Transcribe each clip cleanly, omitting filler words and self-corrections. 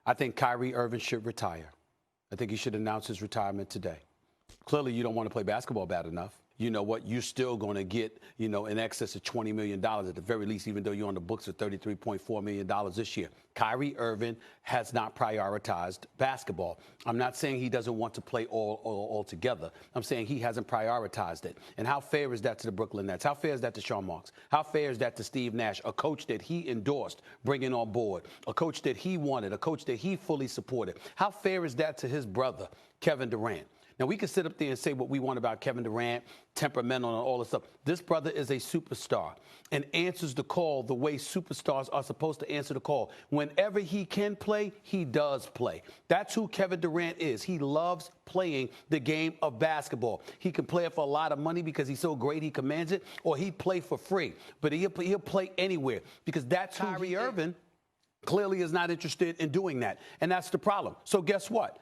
I think Kyrie Irving should retire. I think he should announce his retirement today. Clearly, you don't want to play basketball bad enough. You know what? You're still going to get, in excess of $20 million at the very least, even though you're on the books of $33.4 million this year. Kyrie Irving has not prioritized basketball. I'm not saying he doesn't want to play all together. I'm saying he hasn't prioritized it. And how fair is that to the Brooklyn Nets? How fair is that to Sean Marks? How fair is that to Steve Nash, a coach that he endorsed bringing on board, a coach that he wanted, a coach that he fully supported? How fair is that to his brother, Kevin Durant? Now, we can sit up there and say what we want about Kevin Durant, temperamental and all this stuff. This brother is a superstar and answers the call the way superstars are supposed to answer the call. Whenever he can play, he does play. That's who Kevin Durant is. He loves playing the game of basketball. He can play it for a lot of money because he's so great he commands it, or he'd play for free. But he'll play anywhere because that's Kyrie Irving clearly is not interested in doing that. And that's the problem. So guess what?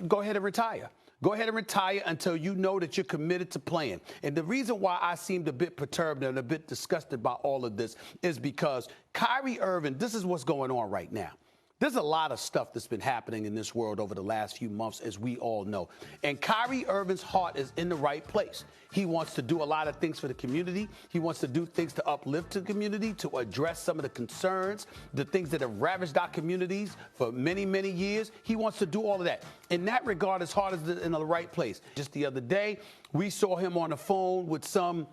Go ahead and retire. Go ahead and retire until you know that you're committed to playing. And the reason why I seemed a bit perturbed and a bit disgusted by all of this is because Kyrie Irving, this is what's going on right now. There's a lot of stuff that's been happening in this world over the last few months, as we all know. And Kyrie Irving's heart is in the right place. He wants to do a lot of things for the community. He wants to do things to uplift the community, to address some of the concerns, the things that have ravaged our communities for many, many years. He wants to do all of that. In that regard, his heart is in the right place. Just the other day, we saw him on the phone with some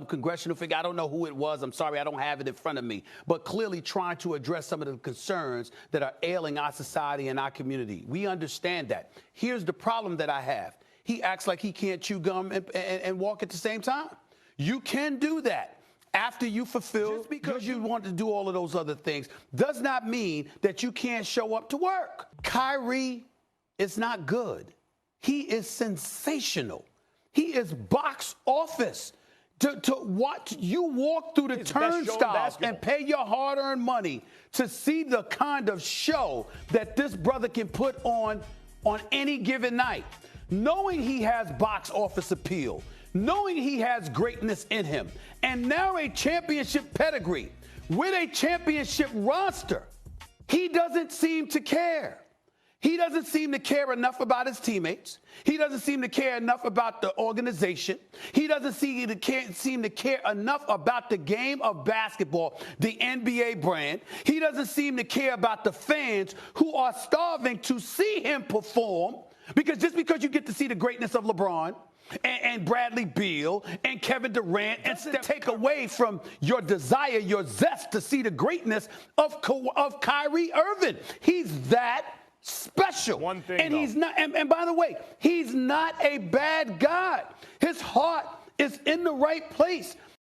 congressional figure. I don't know who it was. I'm sorry, I don't have it in front of me. But clearly trying to address some of the concerns that are ailing our society and our community. We understand that. Here's the problem that I have. He acts like he can't chew gum and walk at the same time. You can do that after you fulfill. Just because you want to do all of those other things does not mean that you can't show up to work. Kyrie is not good. He is sensational. He is box office. To watch you walk through the turnstiles and pay your hard-earned money to see the kind of show that this brother can put on any given night, knowing he has box office appeal, knowing he has greatness in him, and now a championship pedigree with a championship roster, he doesn't seem to care. He doesn't seem to care enough about his teammates. He doesn't seem to care enough about the organization. He doesn't seem to care enough about the game of basketball, the NBA brand. He doesn't seem to care about the fans who are starving to see him perform, because just because you get to see the greatness of LeBron and Bradley Beal and Kevin Durant and take away from your desire, your zest to see the greatness of Kyrie Irving. He's that special. One thing, and he's not, and by the way, he's not a bad guy. His heart is in the right place.